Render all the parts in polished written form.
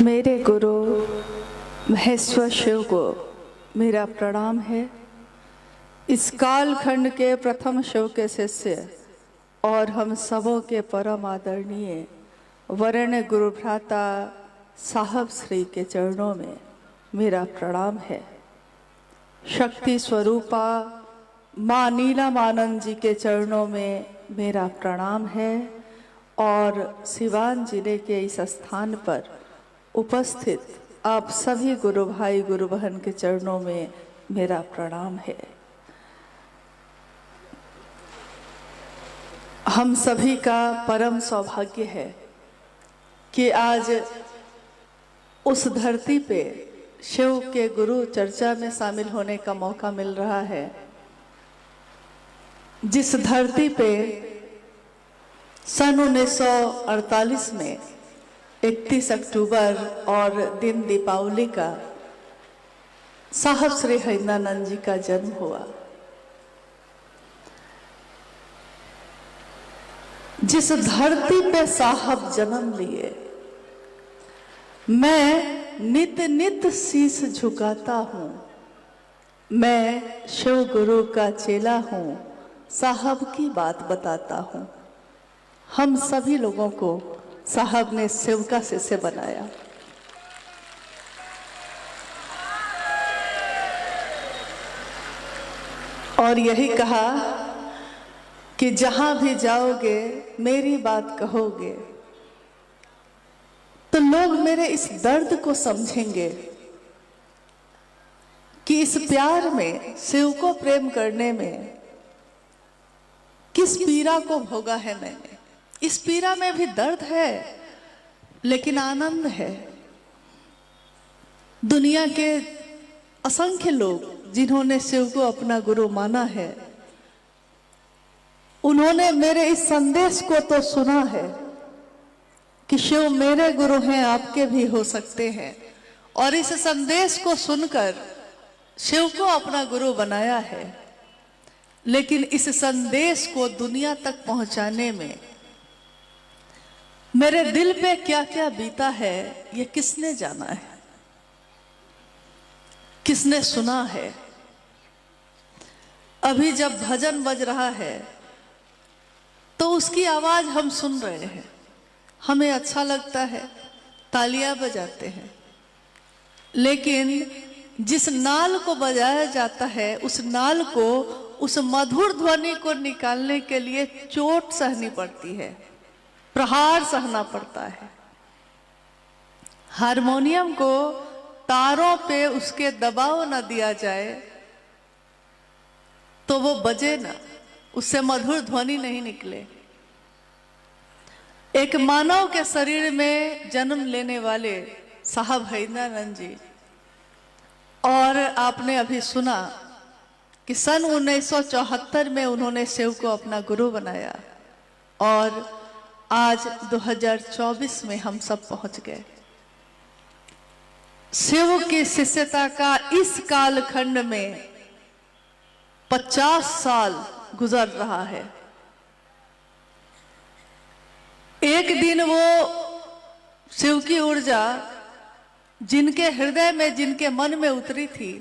मेरे गुरु महेश्वर शिव को मेरा प्रणाम है। इस कालखंड के प्रथम शिव के शिष्य और हम सबों के परम आदरणीय वरेण्य गुरु भ्राता साहब श्री के चरणों में मेरा प्रणाम है। शक्ति स्वरूपा माँ नीलमानंद जी के चरणों में मेरा प्रणाम है और सिवान जिले के इस स्थान पर उपस्थित आप सभी गुरु भाई गुरु बहन के चरणों में मेरा प्रणाम है। हम सभी का परम सौभाग्य है कि आज उस धरती पे शिव के गुरु चर्चा में शामिल होने का मौका मिल रहा है, जिस धरती पे सन 1948 में 31 अक्टूबर और दिन दीपावली का साहब श्री हरिंद्रानंद जी का जन्म हुआ। जिस धरती पे साहब जन्म लिए, मैं नित नित शीश झुकाता हूँ। मैं शिव गुरु का चेला हूँ, साहब की बात बताता हूँ। हम सभी लोगों को साहब ने शिव का शिष्य बनाया। और यही कहा कि जहां भी जाओगे मेरी बात कहोगे तो लोग मेरे इस दर्द को समझेंगे कि इस प्यार में, शिव को प्रेम करने में किस पीड़ा को भोगा है मैंने। इस पीड़ा में भी दर्द है लेकिन आनंद है। दुनिया के असंख्य लोग जिन्होंने शिव को अपना गुरु माना है, उन्होंने मेरे इस संदेश को तो सुना है कि शिव मेरे गुरु हैं, आपके भी हो सकते हैं, और इस संदेश को सुनकर शिव को अपना गुरु बनाया है। लेकिन इस संदेश को दुनिया तक पहुंचाने में मेरे दिल पे क्या क्या बीता है, ये किसने जाना है, किसने सुना है। अभी जब भजन बज रहा है तो उसकी आवाज हम सुन रहे हैं, हमें अच्छा लगता है, तालियां बजाते हैं। लेकिन जिस नाल को बजाया जाता है, उस नाल को, उस मधुर ध्वनि को निकालने के लिए चोट सहनी पड़ती है, प्रहार सहना पड़ता है। हारमोनियम को तारों पे उसके दबाव न दिया जाए तो वो बजे ना, उससे मधुर ध्वनि नहीं निकले। एक मानव के शरीर में जन्म लेने वाले साहब हरिंद्रानंद जी, और आपने अभी सुना कि सन 1974 में उन्होंने शिव को अपना गुरु बनाया और आज 2024 में हम सब पहुंच गए। शिव की शिष्यता का इस कालखंड में 50 साल गुजर रहा है। एक दिन वो शिव की ऊर्जा जिनके हृदय में, जिनके मन में उतरी थी,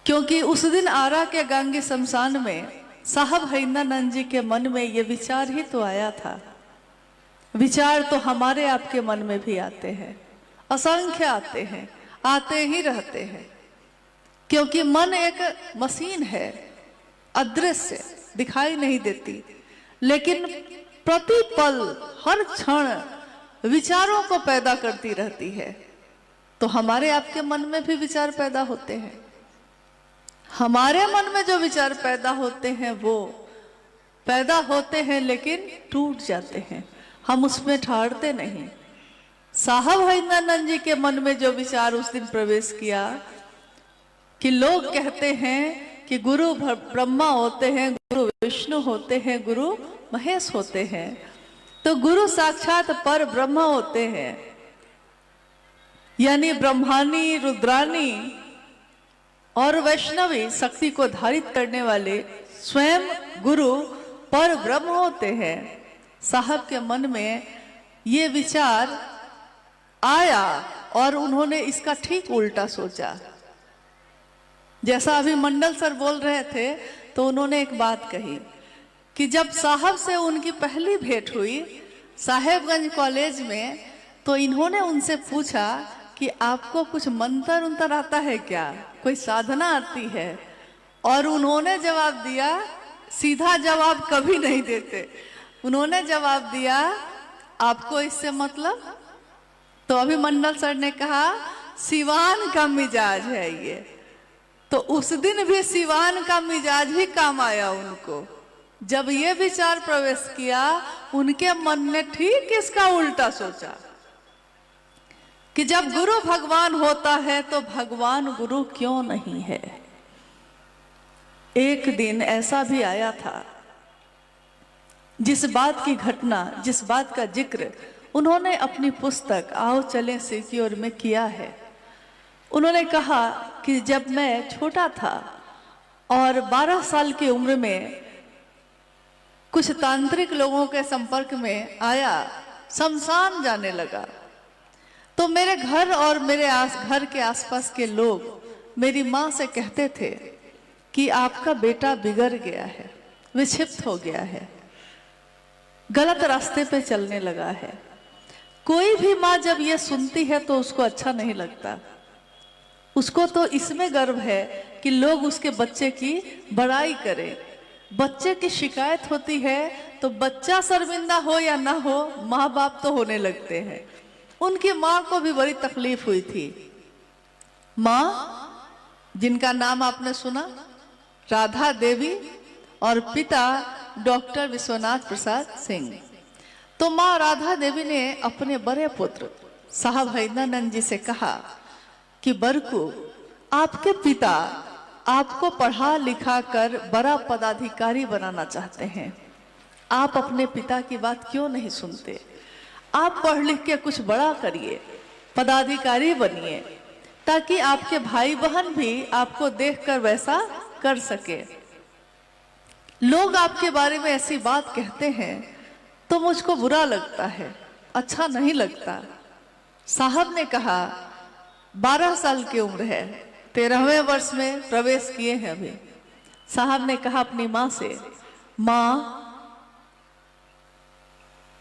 क्योंकि उस दिन आरा के गांगी शमशान में साहब हरिंद्रानंद जी के मन में ये विचार ही तो आया था। विचार तो हमारे आपके मन में भी आते हैं, असंख्य आते हैं, आते ही रहते हैं, क्योंकि मन एक मशीन है, अदृश्य, दिखाई नहीं देती, लेकिन प्रतिपल हर क्षण विचारों को पैदा करती रहती है। तो हमारे आपके मन में भी विचार पैदा होते हैं। हमारे मन में जो विचार पैदा होते हैं वो पैदा होते हैं लेकिन टूट जाते हैं, हम उसमें ठहरते नहीं। साहब हरिंद्रानंद जी के मन में जो विचार उस दिन प्रवेश किया कि लोग कहते हैं कि गुरु ब्रह्मा होते हैं, गुरु विष्णु होते हैं, गुरु महेश होते हैं, तो गुरु साक्षात पर ब्रह्मा होते हैं, यानी ब्रह्मानी, रुद्रानी और वैष्णवी शक्ति को धारित करने वाले स्वयं गुरु पर ब्रह्म होते हैं। साहब के मन में ये विचार आया और उन्होंने इसका ठीक उल्टा सोचा। जैसा अभी मंडल सर बोल रहे थे, तो उन्होंने एक बात कही कि जब साहब से उनकी पहली भेंट हुई साहेबगंज कॉलेज में, तो इन्होंने उनसे पूछा कि आपको कुछ मंत्र उंतर आता है क्या, कोई साधना आती है? और उन्होंने जवाब दिया, सीधा जवाब कभी नहीं देते, उन्होंने जवाब दिया, आपको इससे मतलब? तो अभी मंडल सर ने कहा सिवान का मिजाज है ये। तो उस दिन भी सिवान का मिजाज ही काम आया उनको। जब ये विचार प्रवेश किया, उनके मन ने ठीक इसका उल्टा सोचा कि जब गुरु भगवान होता है तो भगवान गुरु क्यों नहीं है। एक दिन ऐसा भी आया था, जिस बात की घटना, जिस बात का जिक्र उन्होंने अपनी पुस्तक आओ चलें शिव की ओर में किया है। उन्होंने कहा कि जब मैं छोटा था और 12 साल की उम्र में कुछ तांत्रिक लोगों के संपर्क में आया, शमशान जाने लगा, तो मेरे घर और मेरे घर के आसपास के लोग मेरी माँ से कहते थे कि आपका बेटा बिगड़ गया है, विक्षिप्त हो गया है, गलत रास्ते पे चलने लगा है। कोई भी माँ जब ये सुनती है तो उसको अच्छा नहीं लगता। उसको तो इसमें गर्व है कि लोग उसके बच्चे की बड़ाई करें। बच्चे की शिकायत होती है तो बच्चा शर्मिंदा हो या ना हो, माँ बाप तो होने लगते हैं। उनकी माँ को भी बड़ी तकलीफ हुई थी। माँ जिनका नाम आपने सुना, राधा देवी, और पिता डॉक्टर विश्वनाथ प्रसाद सिंह। तो माँ राधा देवी ने अपने बड़े पुत्र साहब हैदरानंद जी से कहा कि बरकू, आपके पिता आपको पढ़ा लिखा कर बड़ा पदाधिकारी बनाना चाहते हैं, आप अपने पिता की बात क्यों नहीं सुनते? आप पढ़ लिख के कुछ बड़ा करिए, पदाधिकारी बनिए, ताकि आपके भाई बहन भी आपको देखकर वैसा कर सके। लोग आपके बारे में ऐसी बात कहते हैं तो मुझको बुरा लगता है, अच्छा नहीं लगता। साहब ने कहा 12 साल की उम्र है, 13वें वर्ष में प्रवेश किए हैं अभी। साहब ने कहा अपनी माँ से, माँ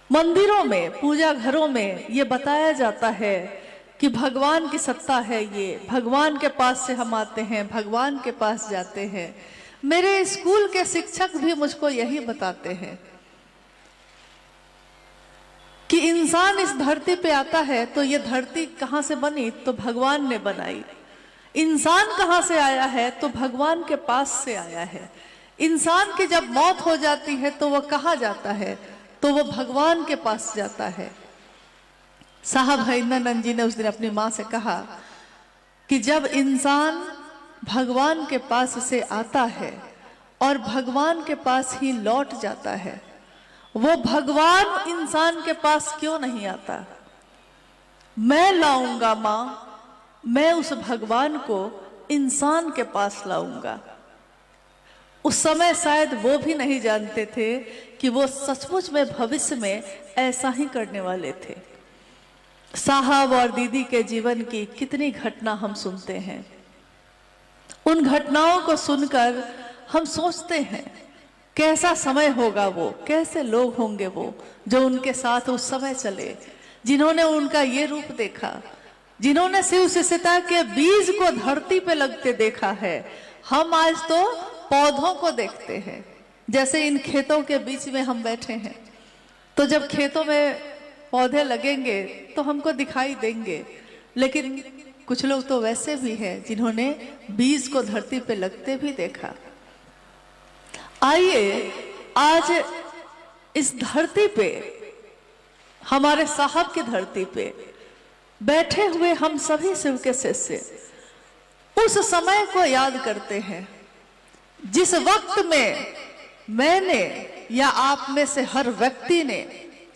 मंदिरों में, पूजा घरों में ये बताया जाता है कि भगवान की सत्ता है, ये भगवान के पास से हम आते हैं, भगवान के पास जाते हैं। मेरे स्कूल के शिक्षक भी मुझको यही बताते हैं कि इंसान इस धरती पे आता है तो ये धरती कहाँ से बनी? तो भगवान ने बनाई। इंसान कहाँ से आया है? तो भगवान के पास से आया है। इंसान की जब मौत हो जाती है तो वह कहाँ जाता है? तो वह भगवान के पास जाता है। साहब हैदरानंद जी ने उस दिन अपनी माँ से कहा कि जब इंसान भगवान के पास से आता है और भगवान के पास ही लौट जाता है, वो भगवान इंसान के पास क्यों नहीं आता? मैं लाऊंगा माँ, मैं उस भगवान को इंसान के पास लाऊंगा। उस समय शायद वो भी नहीं जानते थे कि वो सचमुच में भविष्य में ऐसा ही करने वाले थे। साहब और दीदी के जीवन की कितनी घटना हम सुनते हैं। उन घटनाओं को सुनकर हम सोचते हैं कैसा समय होगा वो, कैसे लोग होंगे वो जो उनके साथ उस समय चले, जिन्होंने उनका ये रूप देखा, जिन्होंने शिव शिष्यता के बीज को धरती पे लगते देखा है। हम आज तो पौधों को देखते हैं, जैसे इन खेतों के बीच में हम बैठे हैं, तो जब खेतों में पौधे लगेंगे तो हमको दिखाई देंगे। लेकिन कुछ लोग तो वैसे भी हैं जिन्होंने बीज को धरती पे लगते भी देखा। आइए आज इस धरती पे, हमारे साहब की धरती पे बैठे हुए हम सभी शिव के शिष्य उस समय को याद करते हैं जिस वक्त में मैंने या आप में से हर व्यक्ति ने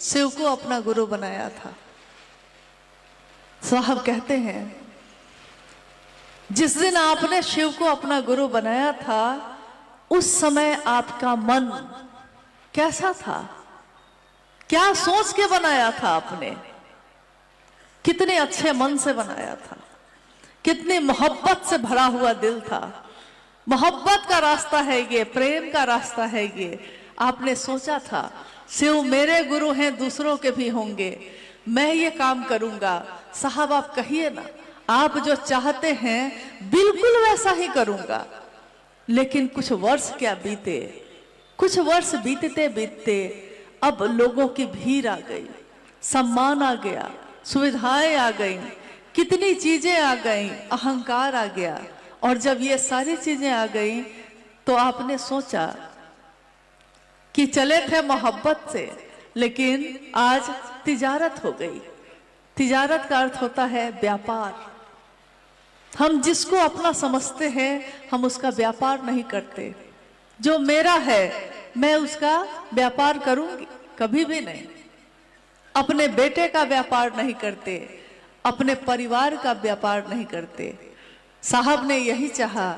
शिव को अपना गुरु बनाया था। साहब कहते हैं जिस दिन आपने शिव को अपना गुरु बनाया था, उस समय आपका मन कैसा था? क्या सोच के बनाया था आपने? कितने अच्छे मन से बनाया था, कितनी मोहब्बत से भरा हुआ दिल था। मोहब्बत का रास्ता है ये, प्रेम का रास्ता है ये। आपने सोचा था शिव मेरे गुरु हैं, दूसरों के भी होंगे, मैं ये काम करूंगा। साहब आप कहिए ना, आप जो चाहते हैं बिल्कुल वैसा ही करूंगा। लेकिन कुछ वर्ष क्या बीते, कुछ वर्ष बीतते बीतते अब लोगों की भीड़ आ गई, सम्मान आ गया, सुविधाएं आ गई, कितनी चीजें आ गई, अहंकार आ गया। और जब ये सारी चीजें आ गई तो आपने सोचा कि चले थे मोहब्बत से, लेकिन आज तिजारत हो गई। तिजारत का अर्थ होता है व्यापार। हम जिसको अपना समझते हैं हम उसका व्यापार नहीं करते। जो मेरा है मैं उसका व्यापार करूंगी, कभी भी नहीं। अपने बेटे का व्यापार नहीं करते, अपने परिवार का व्यापार नहीं करते। साहब ने यही चाहा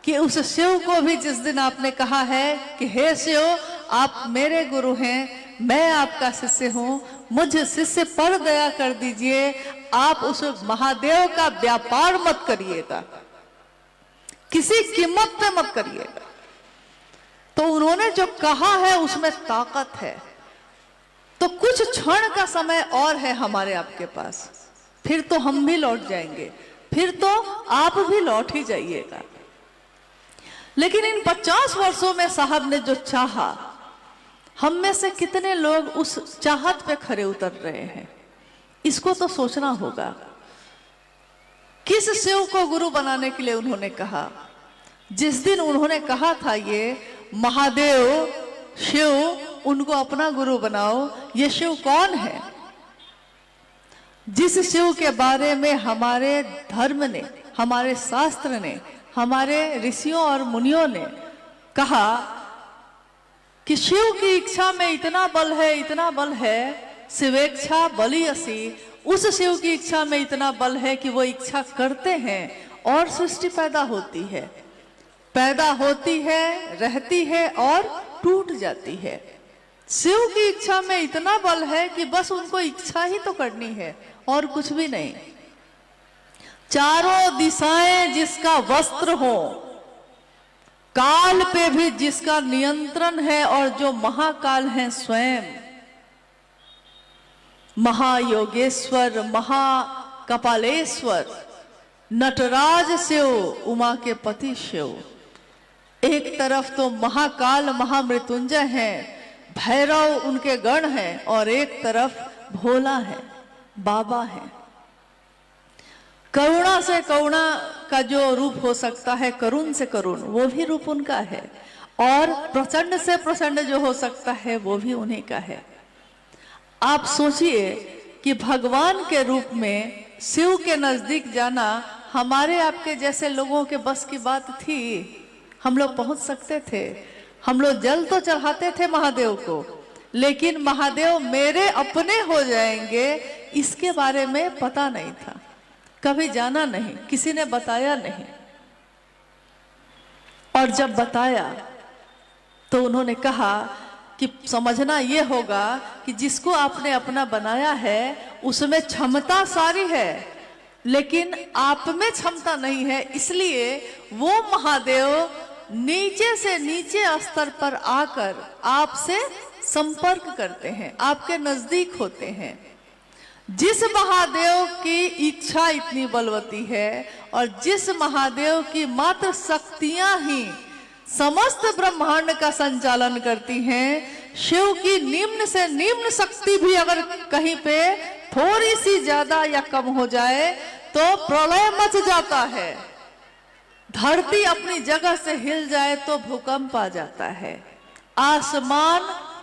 कि उस शिव को भी जिस दिन आपने कहा है कि हे शिव आप मेरे गुरु हैं, मैं आपका शिष्य हूं, मुझ शिष्य पर दया कर दीजिए, आप उस महादेव का व्यापार मत करिएगा, किसी कीमत पे मत करिएगा। तो उन्होंने जो कहा है उसमें ताकत है। तो कुछ क्षण का समय और है हमारे आपके पास, फिर तो हम भी लौट जाएंगे, फिर तो आप भी लौट ही जाइएगा। लेकिन इन 50 वर्षों में साहब ने जो चाहा, हम में से कितने लोग उस चाहत पे खरे उतर रहे हैं, इसको तो सोचना होगा। किस शिव को गुरु बनाने के लिए उन्होंने कहा? जिस दिन उन्होंने कहा था ये महादेव शिव उनको अपना गुरु बनाओ, ये शिव कौन है? जिस शिव के बारे में हमारे धर्म ने, हमारे शास्त्र ने, हमारे ऋषियों और मुनियों ने कहा कि शिव की इच्छा में इतना बल है, इतना बल है, शिवेच्छा बली असी, उस शिव की इच्छा में इतना बल है कि वो इच्छा करते हैं और सृष्टि पैदा होती है, पैदा होती है, रहती है और टूट जाती है। शिव की इच्छा में इतना बल है कि बस उनको इच्छा ही तो करनी है और कुछ भी नहीं। चारों दिशाएं जिसका वस्त्र हो, काल पे भी जिसका नियंत्रण है, और जो महाकाल है स्वयं, महायोगेश्वर, महाकपालेश्वर, नटराज शिव, उमा के पति शिव। एक तरफ तो महाकाल महामृत्युंजय हैं, भैरव उनके गण हैं, और एक तरफ भोला है, बाबा है। करुणा से करुणा का जो रूप हो सकता है, करुण से करुण, वो भी रूप उनका है, और प्रचंड से प्रचंड जो हो सकता है वो भी उन्हीं का है। आप सोचिए कि भगवान के रूप में शिव के नजदीक जाना हमारे आपके जैसे लोगों के बस की बात थी? हम लोग पहुंच सकते थे, हम लोग जल तो चढ़ाते थे महादेव को, लेकिन महादेव मेरे अपने हो जाएंगे इसके बारे में पता नहीं था, कभी जाना नहीं, किसी ने बताया नहीं। और जब बताया तो उन्होंने कहा कि समझना ये होगा कि जिसको आपने अपना बनाया है उसमें क्षमता सारी है, लेकिन आप में क्षमता नहीं है, इसलिए वो महादेव नीचे से नीचे स्तर पर आकर आपसे संपर्क करते हैं, आपके नजदीक होते हैं। जिस महादेव की इच्छा इतनी बलवती है और जिस महादेव की मात्र शक्तियां ही समस्त ब्रह्मांड का संचालन करती हैं, शिव की निम्न से निम्न शक्ति भी अगर कहीं पे थोड़ी सी ज्यादा या कम हो जाए तो प्रलय मच जाता है, धरती अपनी जगह से हिल जाए तो भूकंप आ जाता है, आसमान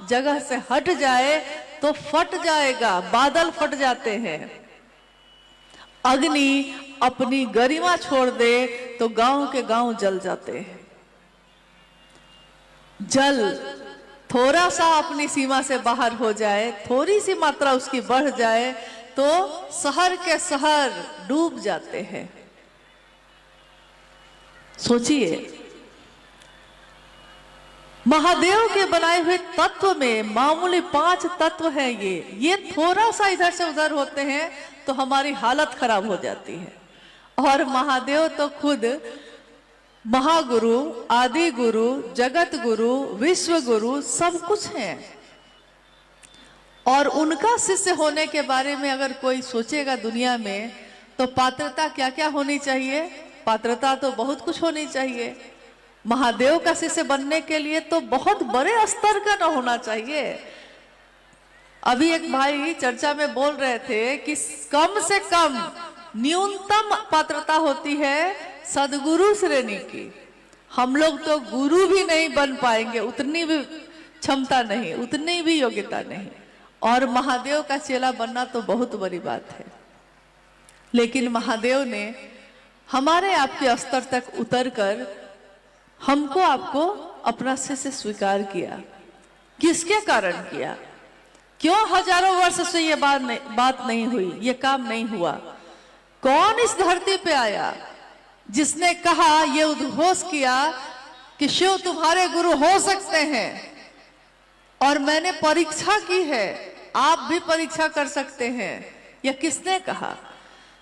जगह से हट जाए तो फट जाएगा, बादल फट जाते हैं, अग्नि अपनी गरिमा छोड़ दे तो गांव के गांव जल जाते हैं, जल थोड़ा सा अपनी सीमा से बाहर हो जाए, थोड़ी सी मात्रा उसकी बढ़ जाए तो शहर के शहर डूब जाते हैं। सोचिए, महादेव के बनाए हुए तत्व में मामूली 5 तत्व हैं, ये थोड़ा सा इधर से उधर होते हैं तो हमारी हालत खराब हो जाती है। और महादेव तो खुद महागुरु, आदि गुरु, जगत गुरु, विश्व गुरु सब कुछ हैं। और उनका शिष्य होने के बारे में अगर कोई सोचेगा दुनिया में, तो पात्रता क्या क्या होनी चाहिए? पात्रता तो बहुत कुछ होनी चाहिए। महादेव का शिष्य बनने के लिए तो बहुत बड़े स्तर का न होना चाहिए। अभी एक भाई चर्चा में बोल रहे थे कि कम से कम न्यूनतम पात्रता होती है सदगुरु श्रेणी की। हम लोग तो गुरु भी नहीं बन पाएंगे, उतनी भी क्षमता नहीं, उतनी भी योग्यता नहीं। और महादेव का चेला बनना तो बहुत बड़ी बात है। लेकिन महादेव ने हमारे आपके स्तर तक उतरकर हमको आपको अपना शिष्य स्वीकार किया। किसके कारण किया? क्यों हजारों वर्ष से ये बात नहीं हुई, ये काम नहीं हुआ? कौन इस धरती पे आया जिसने कहा, ये उद्घोष किया कि शिव तुम्हारे गुरु हो सकते हैं और मैंने परीक्षा की है, आप भी परीक्षा कर सकते हैं? यह किसने कहा?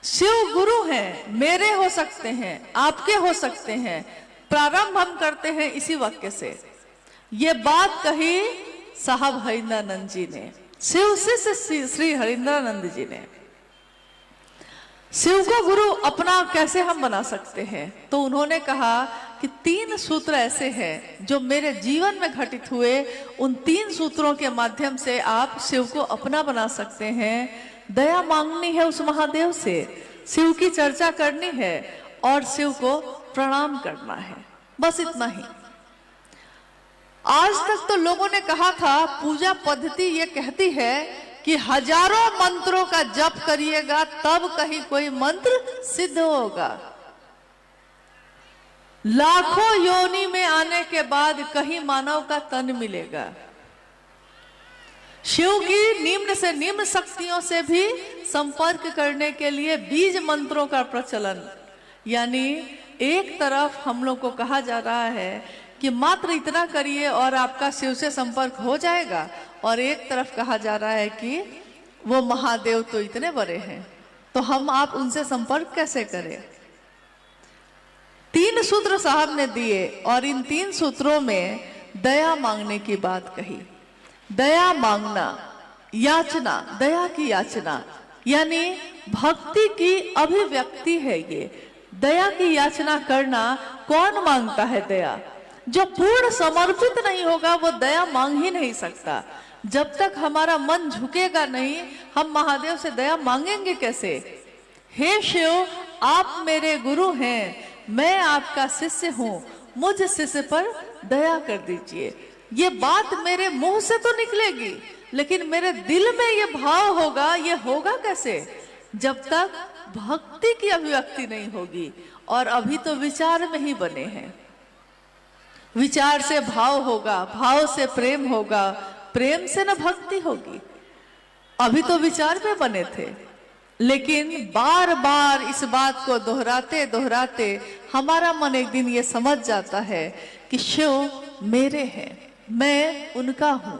शिव गुरु हैं, मेरे हो सकते हैं, आपके हो सकते हैं। प्रारंभ हम करते हैं इसी वाक्य से। ये बात कही साहब हरिंद्रानंद जी ने, शिव से श्री हरिंद्रानंद जी ने। शिव को गुरु अपना कैसे हम बना सकते हैं? तो उन्होंने कहा कि 3 सूत्र ऐसे हैं जो मेरे जीवन में घटित हुए। उन 3 सूत्रों के माध्यम से आप शिव को अपना बना सकते हैं। दया मांगनी है उस महादेव से, शिव की चर्चा करनी है और शिव को प्रणाम करना है, बस इतना ही। आज तक तो लोगों ने कहा था, पूजा पद्धति ये कहती है कि हजारों मंत्रों का जप करिएगा तब कहीं कोई मंत्र सिद्ध होगा। लाखों योनि में आने के बाद कहीं मानव का तन मिलेगा। शिव की निम्न से निम्न शक्तियों से भी संपर्क करने के लिए बीज मंत्रों का प्रचलन, यानी एक तरफ हम लोग को कहा जा रहा है कि मात्र इतना करिए और आपका शिव से संपर्क हो जाएगा, और एक तरफ कहा जा रहा है कि वो महादेव तो इतने बड़े हैं, तो हम आप उनसे संपर्क कैसे करें? 3 सूत्र साहब ने दिए और इन 3 सूत्रों में दया मांगने की बात कही। दया मांगना, याचना, दया की याचना, यानी भक्ति की अभिव्यक्ति है ये। दया की याचना करना कौन मांगता है? दया जो पूर्ण समर्पित नहीं होगा वो दया मांग ही नहीं सकता। जब तक हमारा मन झुकेगा नहीं, हम महादेव से दया मांगेंगे कैसे? हे शिव, आप मेरे गुरु हैं, मैं आपका शिष्य हूं, मुझ शिष्य पर दया कर दीजिए। ये बात मेरे मुंह से तो निकलेगी, लेकिन मेरे दिल में ये भाव होगा। ये होगा कैसे? जब तक भक्ति की अभिव्यक्ति नहीं होगी। और अभी तो विचार में ही बने हैं। विचार से भाव होगा, भाव से प्रेम होगा, प्रेम से न भक्ति होगी। अभी तो विचार में बने थे, लेकिन बार बार इस बात को दोहराते दोहराते हमारा मन एक दिन ये समझ जाता है कि शिव मेरे हैं, मैं उनका हूं।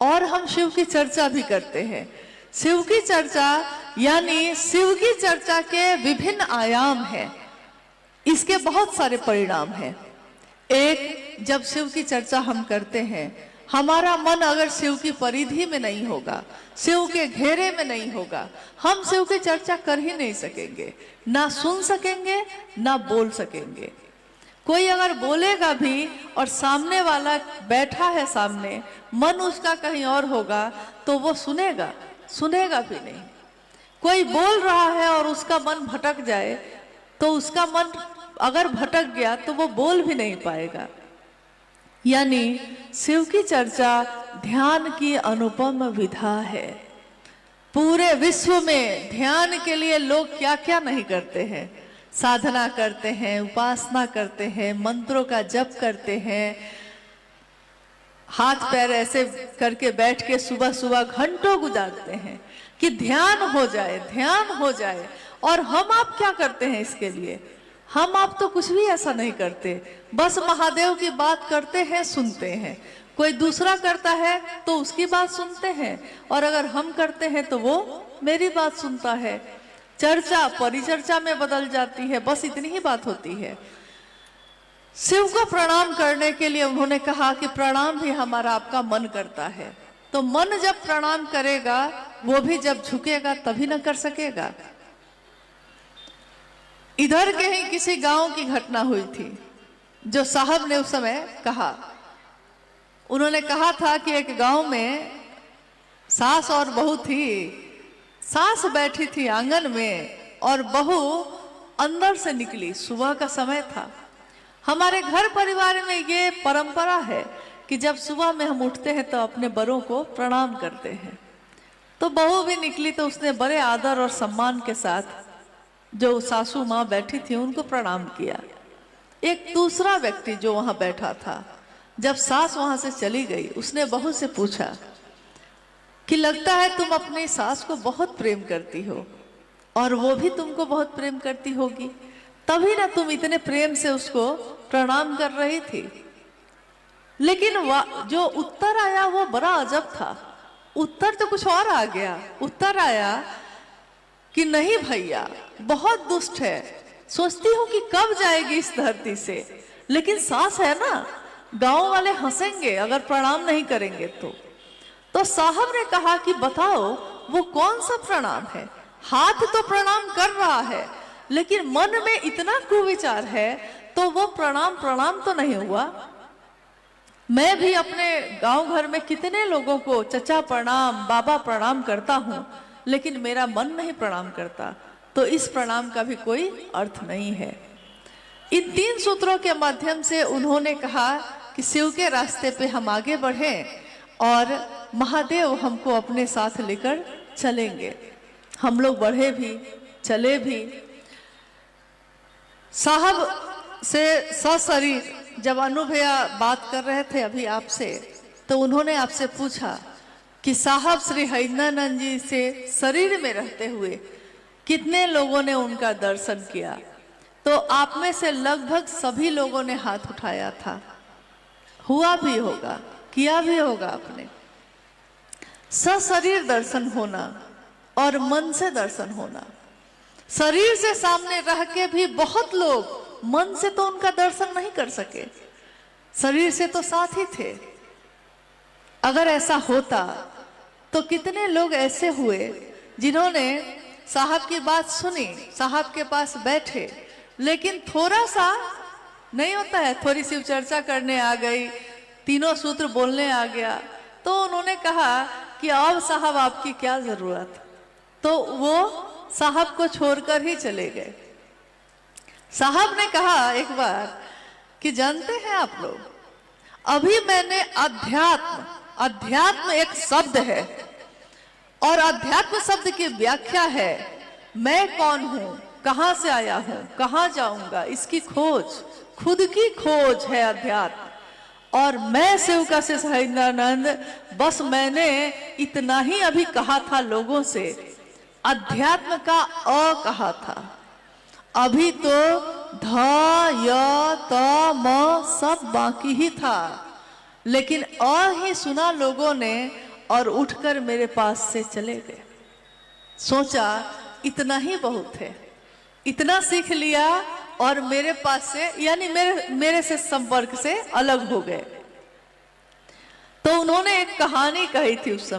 और हम शिव की चर्चा भी करते हैं। शिव की चर्चा यानी शिव की चर्चा के विभिन्न आयाम हैं, इसके बहुत सारे परिणाम हैं। एक, जब शिव की चर्चा हम करते हैं, हमारा मन अगर शिव की परिधि में नहीं होगा, शिव के घेरे में नहीं होगा, हम शिव की चर्चा कर ही नहीं सकेंगे, ना सुन सकेंगे, ना बोल सकेंगे। कोई अगर बोलेगा भी और सामने वाला बैठा है सामने, मन उसका कहीं और होगा, तो वो सुनेगा भी नहीं। कोई बोल रहा है और उसका मन भटक जाए, तो उसका मन अगर भटक गया तो वो बोल भी नहीं पाएगा। यानी शिव की चर्चा ध्यान की अनुपम विधा है। पूरे विश्व में ध्यान के लिए लोग क्या क्या नहीं करते हैं। साधना करते हैं, उपासना करते हैं, मंत्रों का जप करते हैं, हाथ पैर ऐसे करके बैठ के सुबह सुबह घंटों गुजारते हैं कि ध्यान हो जाए, ध्यान हो जाए। और हम आप क्या करते हैं इसके लिए? हम आप तो कुछ भी ऐसा नहीं करते, बस महादेव की बात करते हैं, सुनते हैं। कोई दूसरा करता है तो उसकी बात सुनते हैं, और अगर हम करते हैं तो वो मेरी बात सुनता है। चर्चा परिचर्चा में बदल जाती है, बस इतनी ही बात होती है। शिव को प्रणाम करने के लिए उन्होंने कहा कि प्रणाम भी हमारा आपका मन करता है। तो मन जब प्रणाम करेगा, वो भी जब झुकेगा तभी न कर सकेगा। इधर के ही किसी गांव की घटना हुई थी, जो साहब ने उस समय कहा। उन्होंने कहा था कि एक गांव में सास और बहू थी। सास बैठी थी आंगन में और बहू अंदर से निकली। सुबह का समय था। हमारे घर परिवार में ये परंपरा है कि जब सुबह में हम उठते हैं तो अपने बड़ों को प्रणाम करते हैं। तो बहू भी निकली तो उसने बड़े आदर और सम्मान के साथ जो सासू माँ बैठी थी उनको प्रणाम किया। एक दूसरा व्यक्ति जो वहां बैठा था, जब सास वहां से चली गई, उसने बहू से पूछा कि लगता है तुम अपनी सास को बहुत प्रेम करती हो और वो भी तुमको बहुत प्रेम करती होगी, तभी ना तुम इतने प्रेम से उसको प्रणाम कर रही थी। लेकिन जो उत्तर आया वो बड़ा अजब था। उत्तर तो कुछ और आ गया। उत्तर आया कि नहीं भैया, बहुत दुष्ट है, सोचती हूँ कि कब जाएगी इस धरती से, लेकिन सास है ना, गांव वाले हंसेंगे अगर प्रणाम नहीं करेंगे तो साहब ने कहा कि बताओ वो कौन सा प्रणाम है। हाथ तो प्रणाम कर रहा है, लेकिन मन में इतना कुविचार है, तो वो प्रणाम तो नहीं हुआ। मैं भी अपने गांव घर में कितने लोगों को चचा प्रणाम, बाबा प्रणाम करता हूं, लेकिन मेरा मन नहीं प्रणाम करता, तो इस प्रणाम का भी कोई अर्थ नहीं है। इन 3 सूत्रों के माध्यम से उन्होंने कहा कि शिव के रास्ते पे हम आगे बढ़ें और महादेव हमको अपने साथ लेकर चलेंगे। हम लोग बढ़े भी, चले भी। साहब से सशरीर जब अनुभैया बात कर रहे थे अभी आपसे, तो उन्होंने आपसे पूछा कि साहब श्री हरिनानंद जी से शरीर में रहते हुए कितने लोगों ने उनका दर्शन किया। तो आप में से लगभग सभी लोगों ने हाथ उठाया था। हुआ भी होगा, किया भी होगा आपने। सशरीर दर्शन होना और मन से दर्शन होना। शरीर से सामने रह के भी बहुत लोग मन से तो उनका दर्शन नहीं कर सके, शरीर से तो साथ ही थे। अगर ऐसा होता तो कितने लोग ऐसे हुए जिन्होंने साहब की बात सुनी, साहब के पास बैठे, लेकिन थोड़ा सा नहीं होता है, थोड़ी सी चर्चा करने आ गई, 3 सूत्र बोलने आ गया, तो उन्होंने कहा कि अब साहब आपकी क्या जरूरत। तो वो साहब को छोड़कर ही चले गए। साहब ने कहा एक बार कि जानते हैं आप लोग, अभी मैंने अध्यात्म एक शब्द है और अध्यात्म शब्द की व्याख्या है मैं कौन हूं, कहां से आया हूं, कहां जाऊंगा, इसकी खोज, खुद की खोज है अध्यात्म। और मैं शिव का शिष हरिनानंद, बस मैंने इतना ही अभी कहा था लोगों से, अध्यात्म का अ कहा था। अभी तो ध य त म सब बाकी ही था, लेकिन अ ही सुना लोगों ने और उठकर मेरे पास से चले गए। सोचा इतना ही बहुत है, इतना सीख लिया और मेरे पास से यानी मेरे से संपर्क से अलग हो गए। तो उन्होंने एक कहानी कही थी उस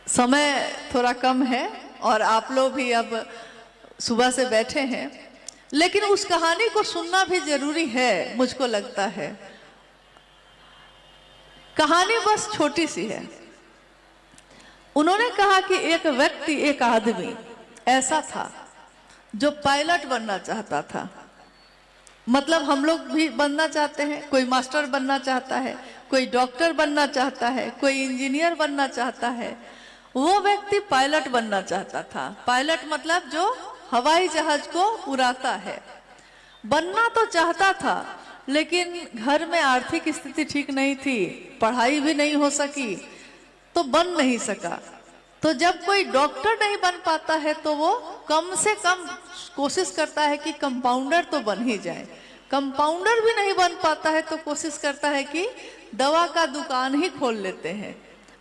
समय थोड़ा कम है और आप लोग भी अब सुबह से बैठे हैं, लेकिन उस कहानी को सुनना भी जरूरी है, मुझको लगता है। कहानी बस छोटी सी है। उन्होंने कहा कि एक व्यक्ति, एक आदमी ऐसा था जो पायलट बनना चाहता था। मतलब हम लोग भी बनना चाहते हैं, कोई मास्टर बनना चाहता है, कोई डॉक्टर बनना चाहता है, कोई इंजीनियर बनना चाहता है। वो व्यक्ति पायलट बनना चाहता था। पायलट मतलब जो हवाई जहाज को उड़ाता है। बनना तो चाहता था, लेकिन घर में आर्थिक स्थिति ठीक नहीं थी, पढ़ाई भी नहीं हो सकी, तो बन नहीं सका। तो जब कोई डॉक्टर नहीं बन पाता है तो वो कम से कम कोशिश करता है कि कंपाउंडर तो बन ही जाए। कंपाउंडर भी नहीं बन पाता है तो कोशिश करता है कि दवा का दुकान ही खोल लेते हैं।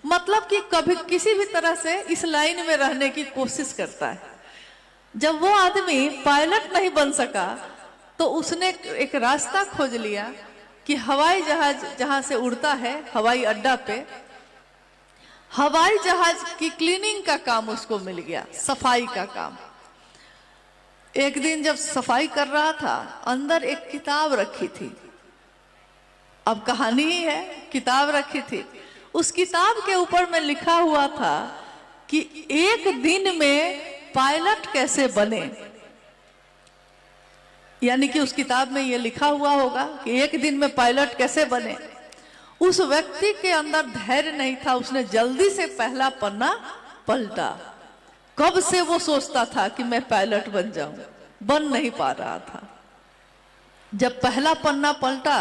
मतलब कि कभी किसी भी तरह से इस लाइन में रहने की कोशिश करता है। जब वो आदमी पायलट नहीं बन सका तो उसने एक रास्ता खोज लिया कि हवाई जहाज जहां से उड़ता है हवाई अड्डा पे, हवाई जहाज की क्लीनिंग का काम उसको मिल गया, सफाई का काम। एक दिन जब सफाई कर रहा था, अंदर एक किताब रखी थी। अब कहानी ही है, किताब रखी थी। उस किताब के ऊपर में लिखा हुआ था कि एक दिन में पायलट कैसे बने। यानी कि उस किताब में यह लिखा हुआ होगा कि एक दिन में पायलट कैसे बने। उस व्यक्ति के अंदर धैर्य नहीं था, उसने जल्दी से पहला पन्ना पलटा। कब से वो सोचता था कि मैं पायलट बन जाऊं, बन नहीं पा रहा था। जब पहला पन्ना पलटा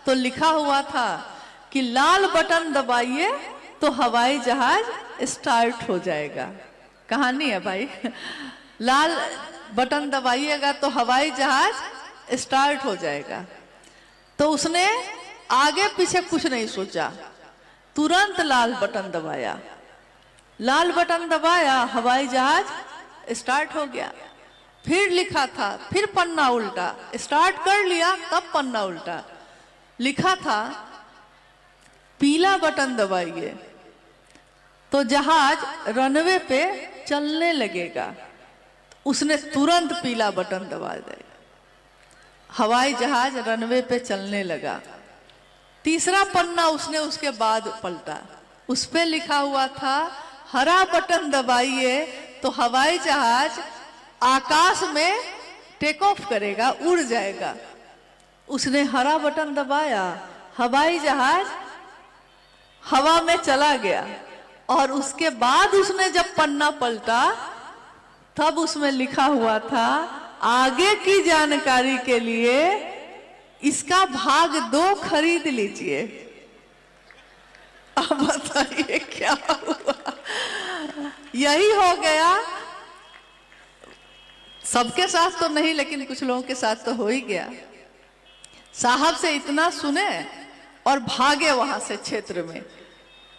तो लिखा हुआ था कि लाल बटन दबाइए तो हवाई जहाज स्टार्ट हो जाएगा। कहानी है भाई, लाल बटन दबाइएगा तो हवाई जहाज स्टार्ट हो जाएगा। तो उसने आगे पीछे कुछ नहीं सोचा, तुरंत लाल बटन दबाया। लाल बटन दबाया, हवाई जहाज स्टार्ट हो गया। फिर लिखा था, फिर पन्ना उल्टा, स्टार्ट कर लिया तब पन्ना उल्टा, लिखा था पीला बटन दबाइए तो जहाज रनवे पे चलने लगेगा। उसने तुरंत पीला बटन दबा दिया, हवाई जहाज रनवे पे चलने लगा। तीसरा पन्ना उसने उसके बाद पलटा, उस पे लिखा हुआ था हरा बटन दबाइए तो हवाई जहाज आकाश में टेक ऑफ करेगा, उड़ जाएगा। उसने हरा बटन दबाया, हवाई जहाज हवा में चला गया। और उसके बाद उसने जब पन्ना पलटा तब उसमें लिखा हुआ था आगे की जानकारी के लिए इसका भाग 2 खरीद लीजिए। अब बताइए क्या हुआ। यही हो गया। सबके साथ तो नहीं, लेकिन कुछ लोगों के साथ तो हो ही गया। साहब से इतना सुने और भागे वहां से क्षेत्र में।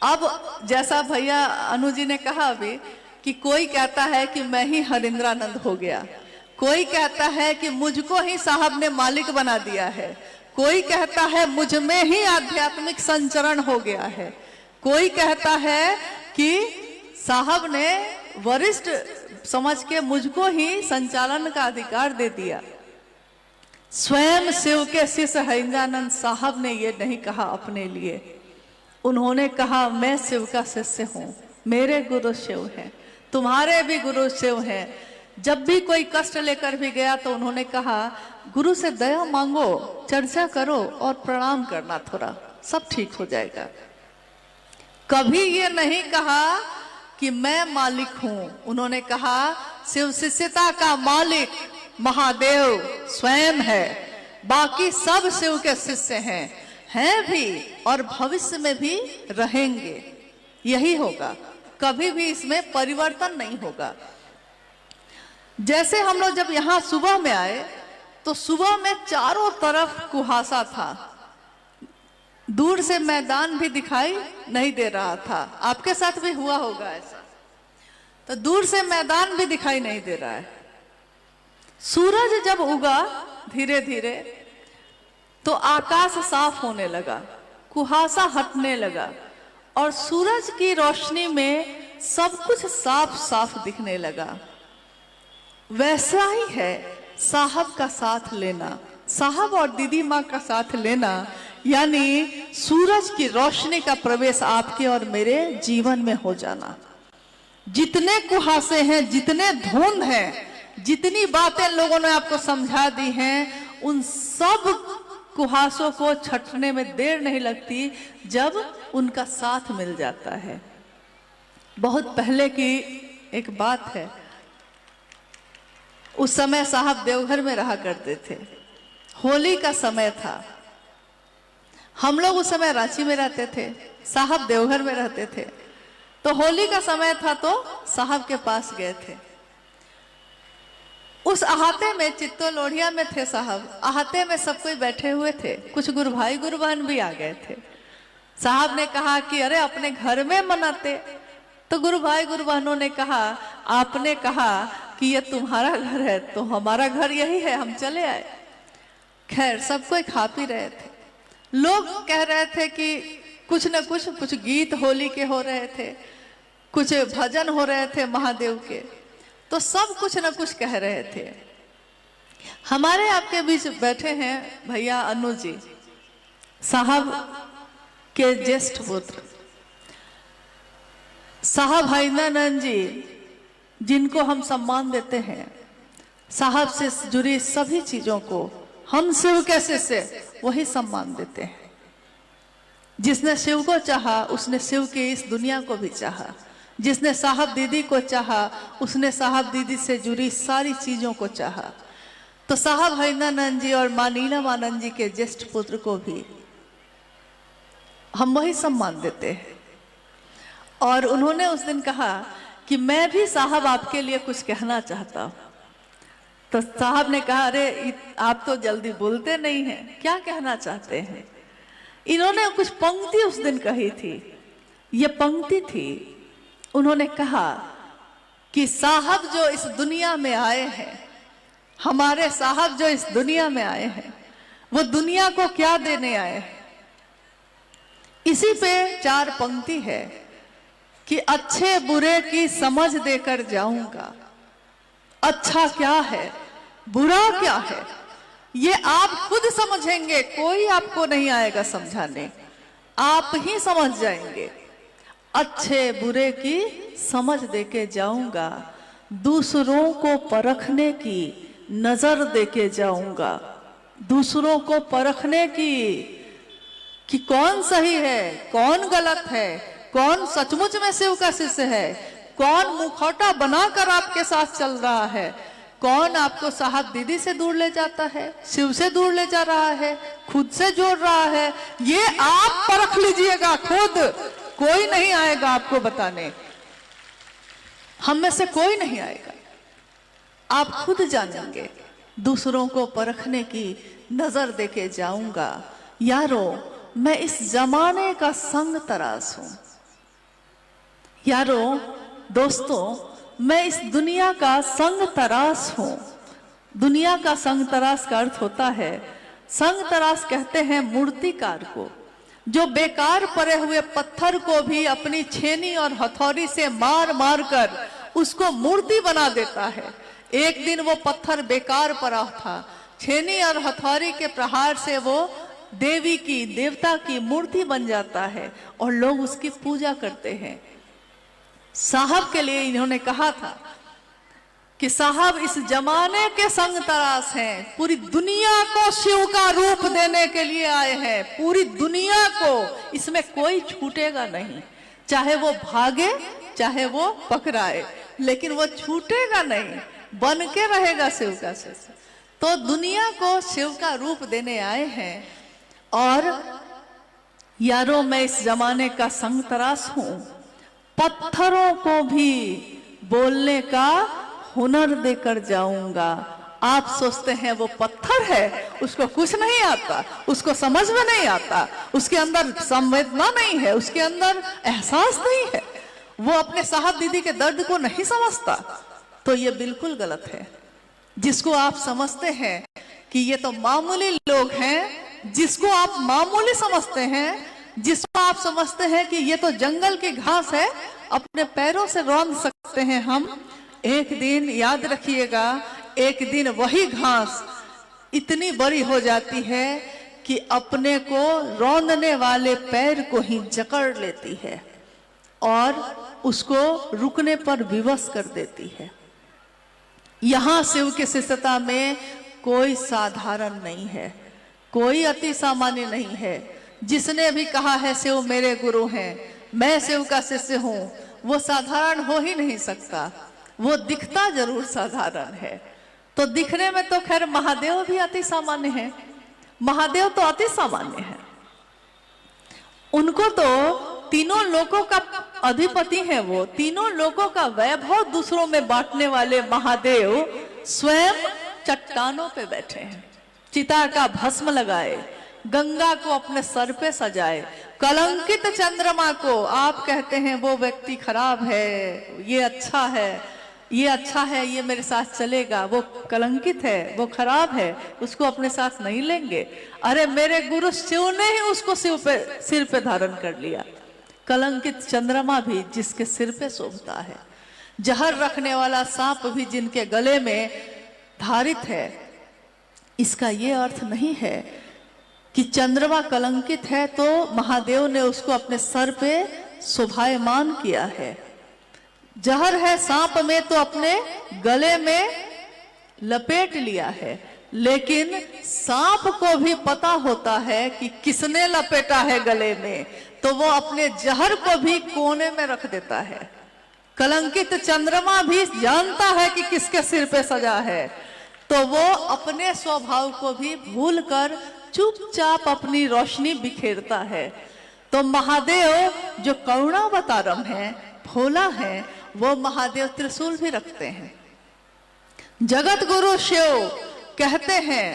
अब जैसा भैया अनु जी ने कहा अभी कि कोई कहता है कि मैं ही हरिंद्रानंद हो गया, कोई कहता है कि मुझको ही साहब ने मालिक बना दिया है, कोई कहता है मुझ में ही आध्यात्मिक संचरण हो गया है, कोई कहता है कि साहब ने वरिष्ठ समझ के मुझको ही संचालन का अधिकार दे दिया। स्वयं शिव के शिष्य हरिंद्रानंद साहब ने ये नहीं कहा अपने लिए। उन्होंने कहा मैं शिव का शिष्य हूँ, मेरे गुरु शिव हैं, तुम्हारे भी गुरु शिव हैं। जब भी कोई कष्ट लेकर भी गया तो उन्होंने कहा गुरु से दया मांगो, चर्चा करो और प्रणाम करना, थोड़ा सब ठीक हो जाएगा। कभी ये नहीं कहा कि मैं मालिक हूं। उन्होंने कहा शिव शिष्यता का मालिक महादेव स्वयं है, बाकी सब शिव के शिष्य हैं भी और भविष्य में भी रहेंगे। यही होगा, कभी भी इसमें परिवर्तन नहीं होगा। जैसे हम लोग जब यहाँ सुबह में आए तो सुबह में चारों तरफ कुहासा था, दूर से मैदान भी दिखाई नहीं दे रहा था। आपके साथ भी हुआ होगा ऐसा, तो दूर से मैदान भी दिखाई नहीं दे रहा है। सूरज जब उगा धीरे धीरे तो आकाश साफ होने लगा, कुहासा हटने लगा और सूरज की रोशनी में सब कुछ साफ साफ दिखने लगा। वैसा ही है साहब का साथ लेना, साहब और दीदी माँ का साथ लेना, यानी सूरज की रोशनी का प्रवेश आपके और मेरे जीवन में हो जाना। जितने कुहासे हैं, जितने धुंध हैं, जितनी बातें लोगों ने आपको समझा दी हैं, उन सब कुहासों को छटने में देर नहीं लगती जब उनका साथ मिल जाता है। बहुत पहले की एक बात है, उस समय साहब देवघर में रहा करते थे। होली का समय था, हम लोग उस समय रांची में रहते थे, साहब देवघर में रहते थे। तो होली का समय था तो साहब के पास गए थे। उस अहाते में चित्तो लोढ़िया में थे साहब, अहाते में सब कोई बैठे हुए थे, कुछ गुरु भाई गुरु बहन भी आ गए थे। साहब ने कहा कि अरे अपने घर में मनाते। तो गुरु भाई गुरु बहनों ने कहा, आपने कहा कि ये तुम्हारा घर है तो हमारा घर यही है, हम चले आए। खैर सब कोई खा पी रहे थे। लोग कह रहे थे कि कुछ न कुछ गीत होली के हो रहे थे, कुछ भजन हो रहे थे महादेव के, तो सब कुछ न कुछ कह रहे थे। हमारे आपके बीच बैठे हैं भैया अनु जी, साहब के ज्येष्ठ पुत्र, साहब हैदरानंद जी, जिनको हम सम्मान देते हैं। साहब से जुड़ी सभी चीजों को हम शिव के शिष्य वही सम्मान देते हैं। जिसने शिव को चाहा उसने शिव की इस दुनिया को भी चाहा। जिसने साहब दीदी को चाहा उसने साहब दीदी से जुड़ी सारी चीजों को चाहा। तो साहब हैदरानंद जी और मां नीलम आनंद जी के ज्येष्ठ पुत्र को भी हम वही सम्मान देते हैं। और उन्होंने उस दिन कहा कि मैं भी साहब आपके लिए कुछ कहना चाहता हूं। तो साहब ने कहा, अरे आप तो जल्दी बोलते नहीं हैं, क्या कहना चाहते हैं? इन्होंने कुछ पंक्ति उस दिन कही थी। ये पंक्ति थी, उन्होंने कहा कि साहब जो इस दुनिया में आए हैं, हमारे साहब जो इस दुनिया में आए हैं, वो दुनिया को क्या देने आए हैं। इसी पे 4 पंक्ति है कि अच्छे बुरे की समझ देकर जाऊंगा। अच्छा क्या है, बुरा क्या है, ये आप खुद समझेंगे, कोई आपको नहीं आएगा समझाने, आप ही समझ जाएंगे। अच्छे बुरे की समझ देके जाऊंगा, दूसरों को परखने की नजर देके जाऊंगा। दूसरों को परखने की कि कौन सही है, कौन गलत है, कौन सचमुच में शिव का शिष्य है, कौन मुखौटा बनाकर आपके साथ चल रहा है, कौन आपको साहब दीदी से दूर ले जाता है, शिव से दूर ले जा रहा है, खुद से जोड़ रहा है, ये आप परख लीजिएगा खुद। कोई नहीं आएगा आपको बताने, हम में से कोई नहीं आएगा, आप खुद जानेंगे। दूसरों को परखने की नजर देके जाऊंगा। यारो मैं इस जमाने का संग तराश हूं। यारो दोस्तों, मैं इस दुनिया का संग तराश हूं। दुनिया का संग तराश का अर्थ होता है, संग तराश कहते हैं मूर्तिकार को, जो बेकार पड़े हुए पत्थर को भी अपनी छेनी और हथौड़ी से मार मार कर उसको मूर्ति बना देता है। एक दिन वो पत्थर बेकार पड़ा था, छेनी और हथौड़ी के प्रहार से वो देवी की, देवता की मूर्ति बन जाता है और लोग उसकी पूजा करते हैं। साहब के लिए इन्होंने कहा था कि साहब इस जमाने के संग तराश हैं, पूरी दुनिया को शिव का रूप देने के लिए आए हैं। पूरी दुनिया को, इसमें कोई छूटेगा नहीं, चाहे वो भागे चाहे वो पकड़ाए, लेकिन वो छूटेगा नहीं, बन के रहेगा शिव का शिष्य। तो दुनिया को शिव का रूप देने आए हैं। और यारों मैं इस जमाने का संग तराश हूं, पत्थरों को भी बोलने का हुनर देकर जाऊंगा। आप सोचते हैं वो पत्थर है, उसको कुछ नहीं आता, उसको समझ में नहीं आता, उसके अंदर संवेदना नहीं है, उसके अंदर एहसास नहीं है, वो अपने साहब दीदी के दर्द को नहीं समझता। तो ये बिल्कुल गलत है। जिसको आप समझते हैं कि ये तो मामूली लोग हैं, जिसको आप मामूली समझते हैं, जिसको आप समझते हैं कि ये तो जंगल की घास है, अपने पैरों से रौंद सकते हैं हम, एक दिन याद रखिएगा, एक दिन वही घास इतनी बड़ी हो जाती है कि अपने को रौंदने वाले पैर को ही जकड़ लेती है और उसको रुकने पर विवश कर देती है। यहां शिव की शिष्यता में कोई साधारण नहीं है, कोई अति सामान्य नहीं है। जिसने भी कहा है शिव मेरे गुरु हैं, मैं शिव का शिष्य हूं, वो साधारण हो ही नहीं सकता। वो दिखता जरूर साधारण है। तो दिखने में तो खैर महादेव भी अति सामान्य है, महादेव तो अति सामान्य है। उनको तो तीनों लोकों का अधिपति है, वो तीनों लोकों का वैभव दूसरों में बांटने वाले महादेव स्वयं चट्टानों पे बैठे हैं, चिता का भस्म लगाए, गंगा को अपने सर पे सजाए। कलंकित चंद्रमा को आप कहते हैं वो व्यक्ति खराब है, ये अच्छा है, ये अच्छा है, ये मेरे साथ चलेगा, वो कलंकित है, वो खराब है, उसको अपने साथ नहीं लेंगे। अरे मेरे गुरु शिव ने ही उसको सिर पे धारण कर लिया। कलंकित चंद्रमा भी जिसके सिर पे शोभता है, जहर रखने वाला सांप भी जिनके गले में धारित है। इसका ये अर्थ नहीं है कि चंद्रमा कलंकित है तो महादेव ने उसको अपने सर पे शोभायमान किया है। जहर है सांप में तो अपने गले में लपेट लिया है, लेकिन सांप को भी पता होता है कि किसने लपेटा है गले में, तो वो अपने जहर को भी कोने में रख देता है। कलंकित चंद्रमा भी जानता है कि किसके सिर पे सजा है, तो वो अपने स्वभाव को भी भूलकर चुपचाप अपनी रोशनी बिखेरता है। तो महादेव जो करुणावतारम है, भोला है, वो महादेव त्रिशूल भी रखते हैं। जगत गुरु शिव कहते हैं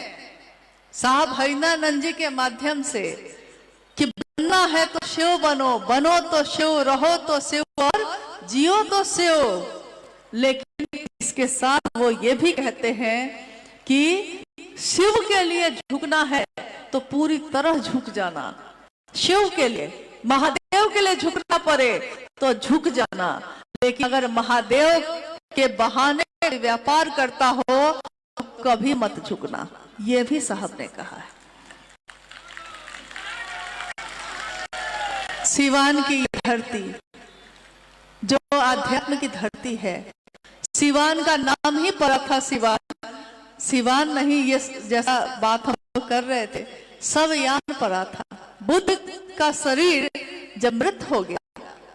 साहब हरिनानंद जी के माध्यम से कि बनना है तो शिव बनो, बनो तो शिव, रहो तो शिव और जियो तो शिव। लेकिन इसके साथ वो ये भी कहते हैं कि शिव के लिए झुकना है तो पूरी तरह झुक जाना। शिव के लिए, महादेव के लिए झुकना पड़े तो झुक जाना, लेकिन अगर महादेव के बहाने व्यापार करता हो तो कभी मत झुकना। ये भी साहब ने कहा है। सिवान की धरती जो आध्यात्म की धरती है, सिवान का नाम ही पड़ा था सिवान। सिवान नहीं, ये जैसा बात हम कर रहे थे, सब यान पड़ा था। बुद्ध का शरीर जब मृत हो गया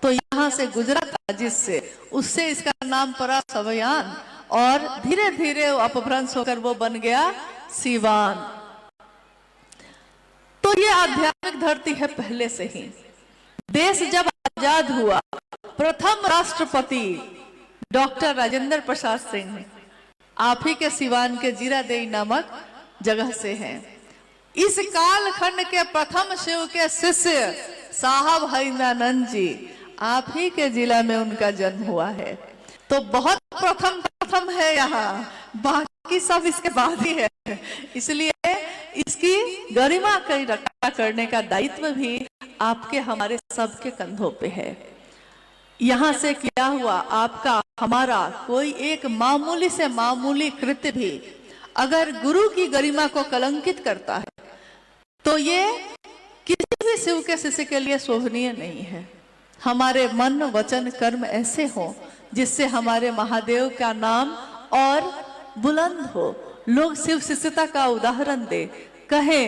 तो यहाँ से गुजरा था, जिससे उससे इसका नाम पड़ा सवयान, और धीरे धीरे अपभ्रंश होकर वो बन गया सिवान। तो ये आध्यात्मिक धरती है पहले से ही। देश जब आजाद हुआ, प्रथम राष्ट्रपति डॉक्टर राजेंद्र प्रसाद सिंह आप ही के सिवान के जीरादेई नामक जगह से हैं। इस कालखंड के प्रथम शिव के शिष्य साहब हरिनानंद जी, आप ही के जिला में उनका जन्म हुआ है। तो बहुत प्रथम है यहाँ, बाकी सब इसके बाद ही है। इसलिए इसकी गरिमा की रक्षा करने का दायित्व भी आपके हमारे सबके कंधों पे है। यहाँ से क्या हुआ, आपका हमारा कोई एक मामूली से मामूली कृत्य भी अगर गुरु की गरिमा को कलंकित करता है तो ये किसी भी शिव के शिष्य के लिए शोभनीय नहीं है। हमारे मन वचन कर्म ऐसे हो जिससे हमारे महादेव का नाम और बुलंद हो, लोग शिव शिष्यता का उदाहरण दे, कहे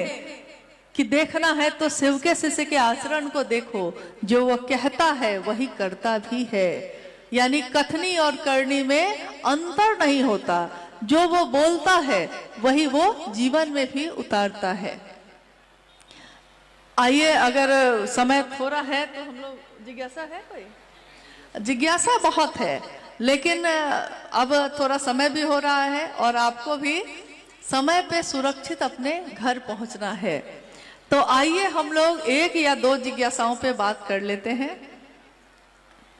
कि देखना है तो शिव के शिष्य के आचरण को देखो, जो वो कहता है वही करता भी है। यानी कथनी और करनी में अंतर नहीं होता, जो वो बोलता है वही वो जीवन में भी उतारता है। आइए, अगर समय थोड़ा है तो हम लोग, जिज्ञासा है कोई? जिज्ञासा बहुत है, लेकिन अब थोड़ा समय भी हो रहा है और आपको भी समय पे सुरक्षित अपने घर पहुंचना है। तो आइए हम लोग एक या दो जिज्ञासाओं पे बात कर लेते हैं।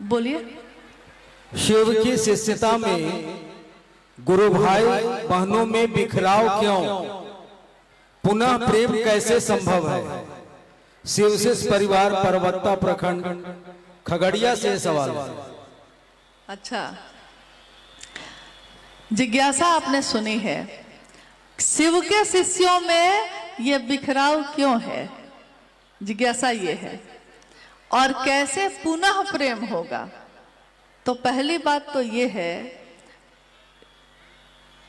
बोलिए। शिव की शिष्यता में गुरु भाई बहनों में बिखराव क्यों? पुनः प्रेम कैसे संभव है? शिव शिष्य परिवार परबत्ता प्रखंड खगड़िया से सवाल। अच्छा, जिज्ञासा आपने सुनी है, शिव के शिष्यों में ये बिखराव क्यों है? जिज्ञासा ये है। और कैसे पुनः प्रेम होगा? तो पहली बात तो ये है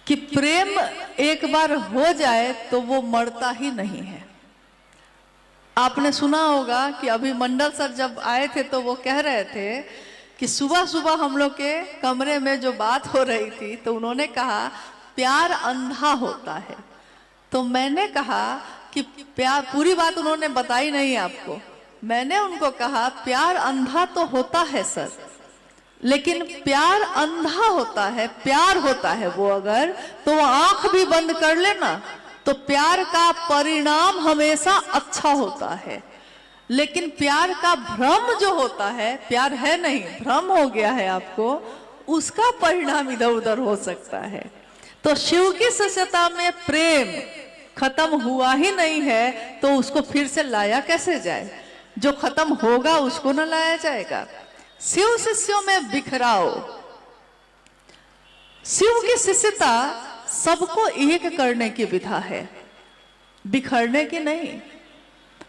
कि प्रेम एक बार हो जाए तो वो मरता ही नहीं है। आपने सुना होगा कि अभी मंडल सर जब आए थे तो वो कह रहे थे कि सुबह सुबह हम लोग के कमरे में जो बात हो रही थी तो उन्होंने कहा प्यार अंधा होता है। तो मैंने कहा कि प्यार, पूरी बात उन्होंने बताई नहीं आपको। मैंने उनको कहा प्यार अंधा तो होता है सर, लेकिन प्यार अंधा होता है, प्यार होता है वो अगर, तो वो आंख भी बंद कर लेना तो प्यार का परिणाम हमेशा अच्छा होता है, लेकिन प्यार का भ्रम जो होता है, प्यार है नहीं भ्रम हो गया है आपको, उसका परिणाम इधर उधर हो सकता है। तो शिव की शिष्यता में प्रेम खत्म हुआ ही नहीं है, तो उसको फिर से लाया कैसे जाए? जो खत्म होगा उसको न लाया जाएगा। शिव शिष्यों में बिखराव, शिव की शिष्यता सबको एक करने की विधा है, बिखरने की नहीं।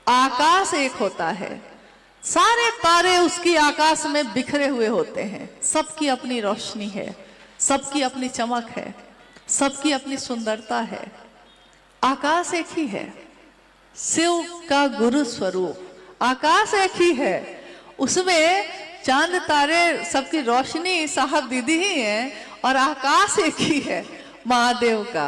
आकाश एक होता है, सारे तारे उसकी आकाश में बिखरे हुए होते हैं, सबकी अपनी रोशनी है, सबकी अपनी चमक है, सबकी अपनी सुंदरता है। आकाश एक ही है, शिव का गुरु स्वरूप आकाश एक ही है, उसमें चांद तारे सबकी रोशनी साहब दीदी ही है, और आकाश एक ही है महादेव का।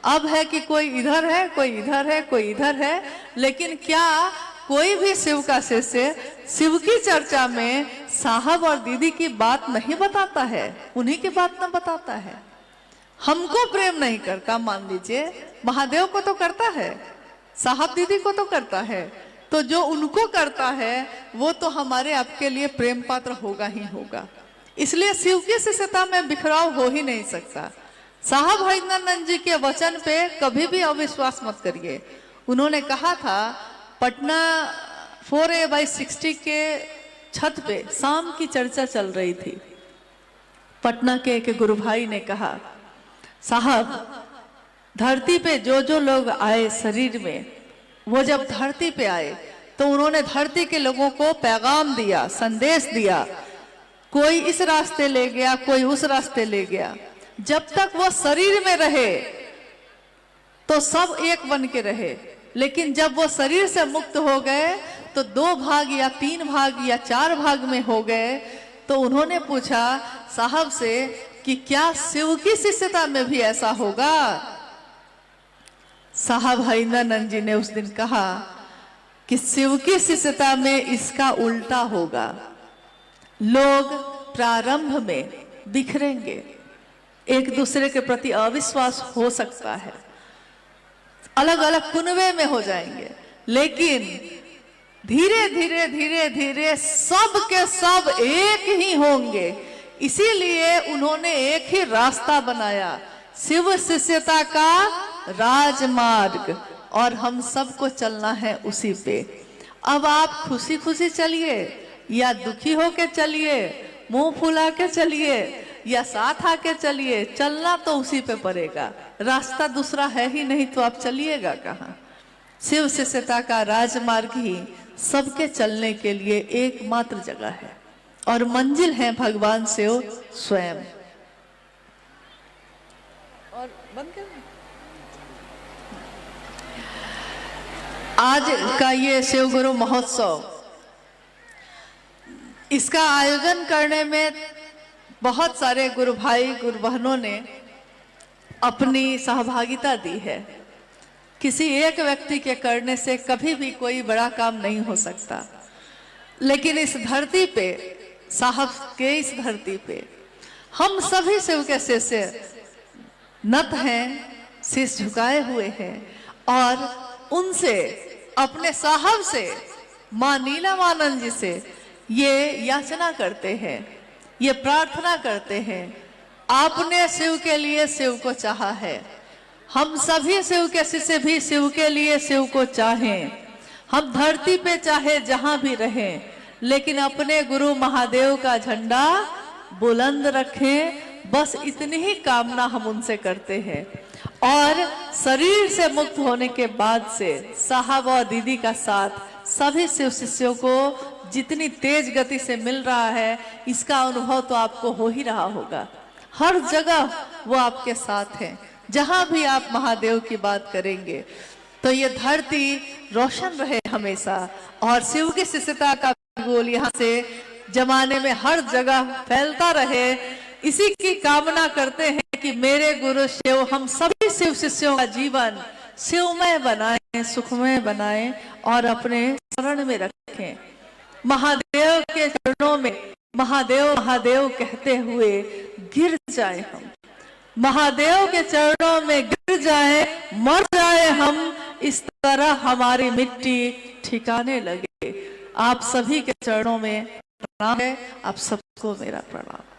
अब है कि कोई इधर है, कोई इधर है, कोई इधर है, लेकिन क्या कोई भी शिव का शिष्य शिव की चर्चा में साहब और दीदी की बात नहीं बताता है? उन्हीं की बात न बताता है। हमको प्रेम नहीं करता, मान लीजिए, महादेव को तो करता है, साहब दीदी को तो करता है, तो जो उनको करता है वो तो हमारे आपके लिए प्रेम पात्र होगा ही होगा। इसलिए शिव की शिष्यता में बिखराव हो ही नहीं सकता। साहब हरिंदरानंद जी के वचन पे कभी भी अविश्वास मत करिए। उन्होंने कहा था, पटना 4A/60 के छत पे शाम की चर्चा चल रही थी। पटना के एक गुरु भाई ने कहा, साहब धरती पे जो जो लोग आए शरीर में, वो जब धरती पे आए तो उन्होंने धरती के लोगों को पैगाम दिया, संदेश दिया। कोई इस रास्ते ले गया, कोई उस रास्ते ले गया। जब तक वो शरीर में रहे तो सब एक बन के रहे, लेकिन जब वो शरीर से मुक्त हो गए तो 2 भाग या 3 भाग या 4 भाग में हो गए। तो उन्होंने पूछा साहब से कि क्या शिव की शिष्यता में भी ऐसा होगा? साहब हरिंदरानंद जी ने उस दिन कहा कि शिव की शिष्यता में इसका उल्टा होगा। लोग प्रारंभ में बिखरेंगे, एक दूसरे के प्रति अविश्वास हो सकता है, अलग अलग कुनबे में हो जाएंगे, लेकिन धीरे धीरे धीरे धीरे सब के सब एक ही होंगे। इसीलिए उन्होंने एक ही रास्ता बनाया, शिव शिष्यता का राजमार्ग, और हम सबको चलना है उसी पे। अब आप खुशी खुशी चलिए या दुखी होके चलिए, मुंह फुला के चलिए या साथ आके चलिए, चलना तो उसी पे पड़ेगा। रास्ता दूसरा है ही नहीं, तो आप चलिएगा कहाँ? शिव शिष्यता का राजमार्ग ही सबके चलने के लिए एकमात्र जगह है, और मंजिल है भगवान शिव स्वयं। और बंद कर, आज का ये शिव गुरु महोत्सव, इसका आयोजन करने में बहुत सारे गुरु भाई गुरु बहनों ने अपनी सहभागिता दी है। किसी एक व्यक्ति के करने से कभी भी कोई बड़ा काम नहीं हो सकता, लेकिन इस धरती पे, साहब के इस धरती पे, हम सभी शिव के शिष्य नत हैं, शीश झुकाए हुए हैं, और उनसे, अपने साहब से, मां नीलमानंद जी से ये याचना करते हैं, ये प्रार्थना करते हैं। आपने शिव के लिए शिव को चाहा है, हम सभी शिव के शिष्य भी शिव के लिए शिव को चाहें। हम धरती पे चाहे जहां भी रहें, लेकिन अपने गुरु महादेव का झंडा बुलंद रखें, बस इतनी ही कामना हम उनसे करते हैं। और शरीर से मुक्त होने के बाद से साहब और दीदी का साथ सभी शिव शिष्यों को जितनी तेज गति से मिल रहा है, इसका अनुभव तो आपको हो ही रहा होगा। हर जगह वो आपके साथ हैं, जहां भी आप महादेव की बात करेंगे। तो ये धरती रोशन रहे हमेशा, और शिव की शिष्यता का गोल यहाँ से जमाने में हर जगह फैलता रहे, इसी की कामना करते हैं कि मेरे गुरु शिव हम सभी शिव शिष्यों का जीवन शिवमय बनाएं, सुखमय बनाएं, और अपने शरण में रखें। महादेव के चरणों में महादेव महादेव कहते हुए गिर जाए हम, महादेव के चरणों में गिर जाए, मर जाए हम, इस तरह हमारी मिट्टी ठिकाने लगे। आप सभी के चरणों में प्रणाम है, आप सबको मेरा प्रणाम।